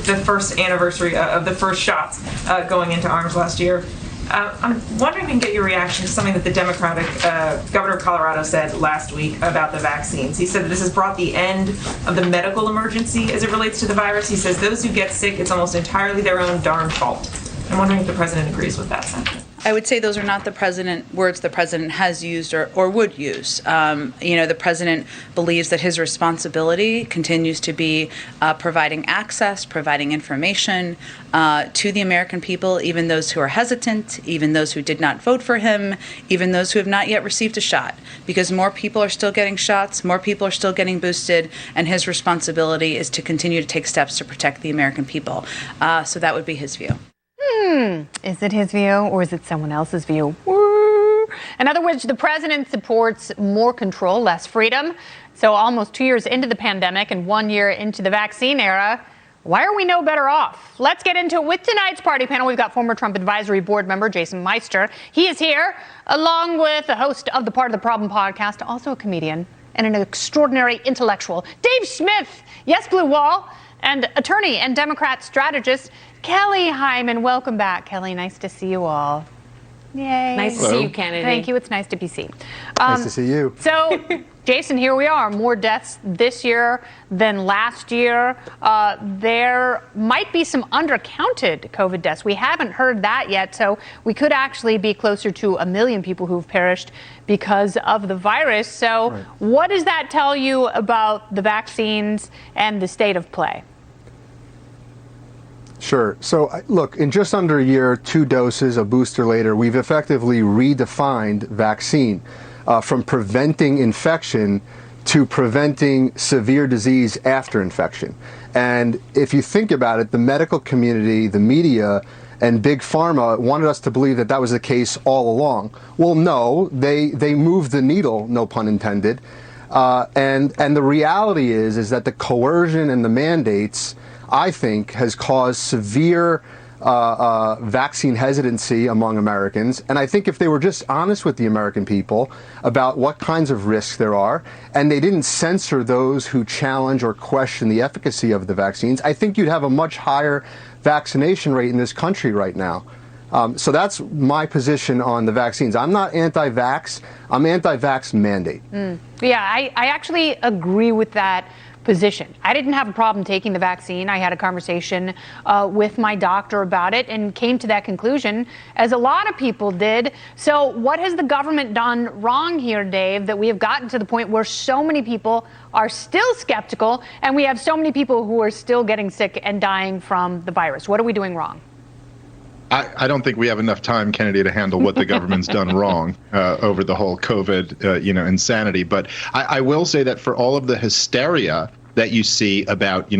the first anniversary of the first shots going into arms last year. I'm wondering if we can get your reaction to something that the Democratic governor of Colorado said last week about the vaccines. He said that this has brought the end of the medical emergency as it relates to the virus. He says those who get sick, it's almost entirely their own darn fault. I'm wondering if the president agrees with that sentiment. I would say those are not the words the president has used or would use. The president believes that his responsibility continues to be providing access, providing information to the American people, even those who are hesitant, even those who did not vote for him, even those who have not yet received a shot, because more people are still getting shots, more people are still getting boosted, and his responsibility is to continue to take steps to protect the American people. So that would be his view. Is it his view or is it someone else's view? In other words, the president supports more control, less freedom. So almost 2 years into the pandemic and 1 year into the vaccine era, why are we no better off? Let's get into it with tonight's party panel. We've got former Trump Advisory Board member Jason Meister. He is here, along with the host of the Part of the Problem podcast, also a comedian and an extraordinary intellectual, Dave Smith. Yes, Blue Wall. And attorney and Democrat strategist Kelly Hyman. Welcome back, Kelly. Nice to see you all. Yay. Nice to see you, Kennedy. Thank you. It's nice to be seen. Nice to see you. So, Jason, here we are. More deaths this year than last year. There might be some undercounted COVID deaths. We haven't heard that yet, so we could actually be closer to 1 million people who've perished because of the virus. So right. What does that tell you about the vaccines and the state of play? Sure. So, look, in just under a year, 2 doses, a booster later, we've effectively redefined vaccine from preventing infection to preventing severe disease after infection. And if you think about it, the medical community, the media, and Big Pharma wanted us to believe that that was the case all along. Well, no, they moved the needle, no pun intended. And the reality is that the coercion and the mandates, I think, has caused severe vaccine hesitancy among Americans. And I think if they were just honest with the American people about what kinds of risks there are, and they didn't censor those who challenge or question the efficacy of the vaccines, I think you'd have a much higher vaccination rate in this country right now. So that's my position on the vaccines. I'm not anti-vax. I'm anti-vax mandate. Yeah, I actually agree with that position. I didn't have a problem taking the vaccine. I had a conversation with my doctor about it and came to that conclusion, as a lot of people did. So what has the government done wrong here, Dave, that we have gotten to the point where so many people are still skeptical and we have so many people who are still getting sick and dying from the virus? What are we doing wrong? I don't think we have enough time, Kennedy, to handle what the government's done wrong over the whole COVID, insanity. But I will say that for all of the hysteria that you see about,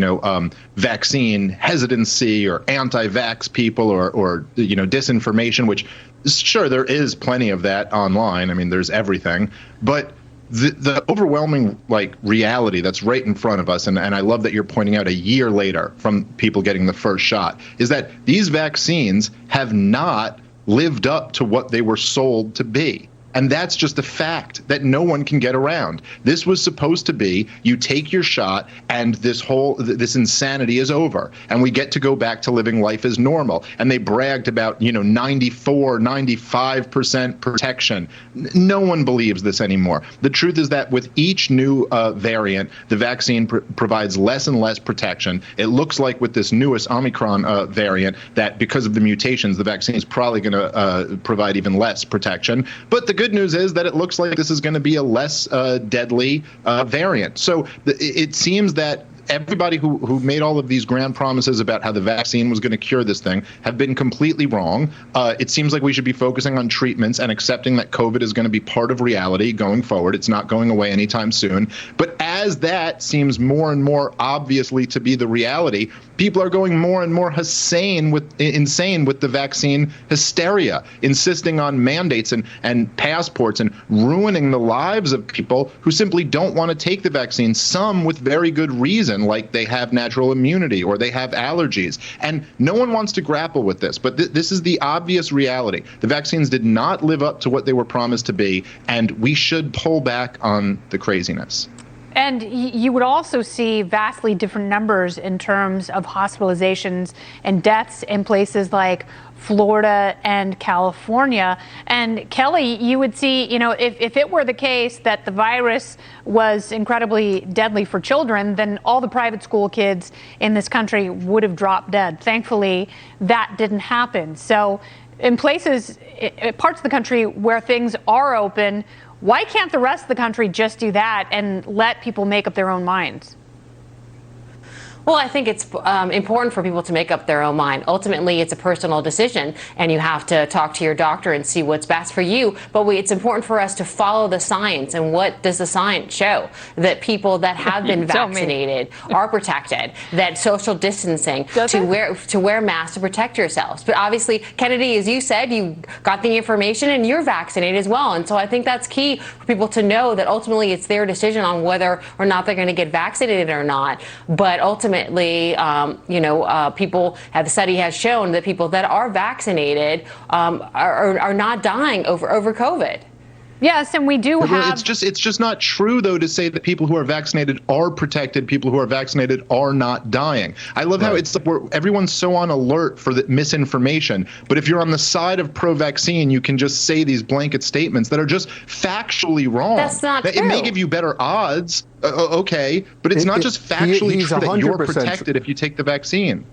vaccine hesitancy or anti-vax people or disinformation, which sure, there is plenty of that online. I mean, there's everything. But the overwhelming reality that's right in front of us, and I love that you're pointing out a year later from people getting the first shot, is that these vaccines have not lived up to what they were sold to be. And that's just a fact that no one can get around. This was supposed to be, you take your shot and this insanity is over and we get to go back to living life as normal. And they bragged about, 94, 95% protection. No one believes this anymore. The truth is that with each new variant, the vaccine provides less and less protection. It looks like with this newest Omicron variant that because of the mutations, the vaccine is probably going to provide even less protection. But the good news is that it looks like this is going to be a less deadly variant. So it seems that everybody who made all of these grand promises about how the vaccine was going to cure this thing have been completely wrong. It seems like we should be focusing on treatments and accepting that COVID is going to be part of reality going forward. It's not going away anytime soon. But as that seems more and more obviously to be the reality, people are going more and more insane with the vaccine hysteria, insisting on mandates and passports and ruining the lives of people who simply don't want to take the vaccine, some with very good reason, like they have natural immunity or they have allergies. And no one wants to grapple with this, but this is the obvious reality. The vaccines did not live up to what they were promised to be, and we should pull back on the craziness. And you would also see vastly different numbers in terms of hospitalizations and deaths in places like Florida and California. And Kelly, you would see, if it were the case that the virus was incredibly deadly for children, then all the private school kids in this country would have dropped dead. Thankfully, that didn't happen. So in places, parts of the country where things are open, why can't the rest of the country just do that and let people make up their own minds? Well, I think it's important for people to make up their own mind. Ultimately, it's a personal decision, and you have to talk to your doctor and see what's best for you. But it's important for us to follow the science. And what does the science show? That people that have been vaccinated are protected. That social distancing, to wear masks to protect yourselves. But obviously, Kennedy, as you said, you got the information and you're vaccinated as well. And so I think that's key for people to know that ultimately it's their decision on whether or not they're going to get vaccinated or not. But ultimately, people the study has shown that people that are vaccinated are not dying over COVID. Yes, and we do have. It's just not true, though, to say that people who are vaccinated are protected. People who are vaccinated are not dying. I love how everyone's so on alert for the misinformation. But if you're on the side of pro-vaccine, you can just say these blanket statements that are just factually wrong. That's not true. It may give you better odds, okay, but it's not just factually true that you're protected if you take the vaccine.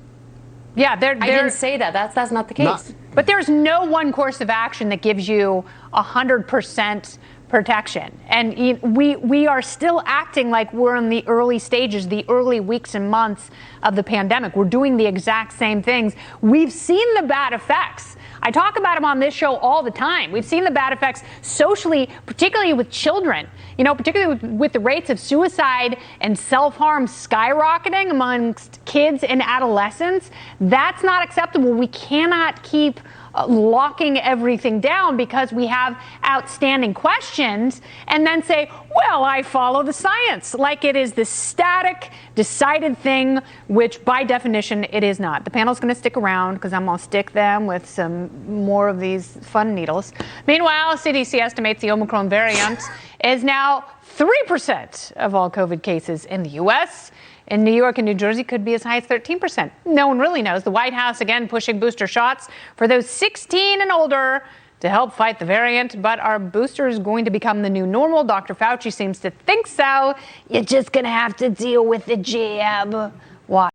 Yeah, I didn't say that. That's not the case. But there's no one course of action that gives you 100% protection. And we are still acting like we're in the early stages, the early weeks and months of the pandemic. We're doing the exact same things. We've seen the bad effects. I talk about them on this show all the time. We've seen the bad effects socially, particularly with children, particularly with the rates of suicide and self-harm skyrocketing amongst kids and adolescents. That's not acceptable. We cannot keep locking everything down because we have outstanding questions and then say, well, I follow the science, like it is this static, decided thing, which by definition it is not. The panel's going to stick around because I'm going to stick them with some more of these fun needles. Meanwhile, CDC estimates the Omicron variant is now 3% of all COVID cases in the U.S. In New York and New Jersey, could be as high as 13%. No one really knows. The White House, again, pushing booster shots for those 16 and older to help fight the variant. But are boosters going to become the new normal? Dr. Fauci seems to think so. You're just going to have to deal with the jab. Why?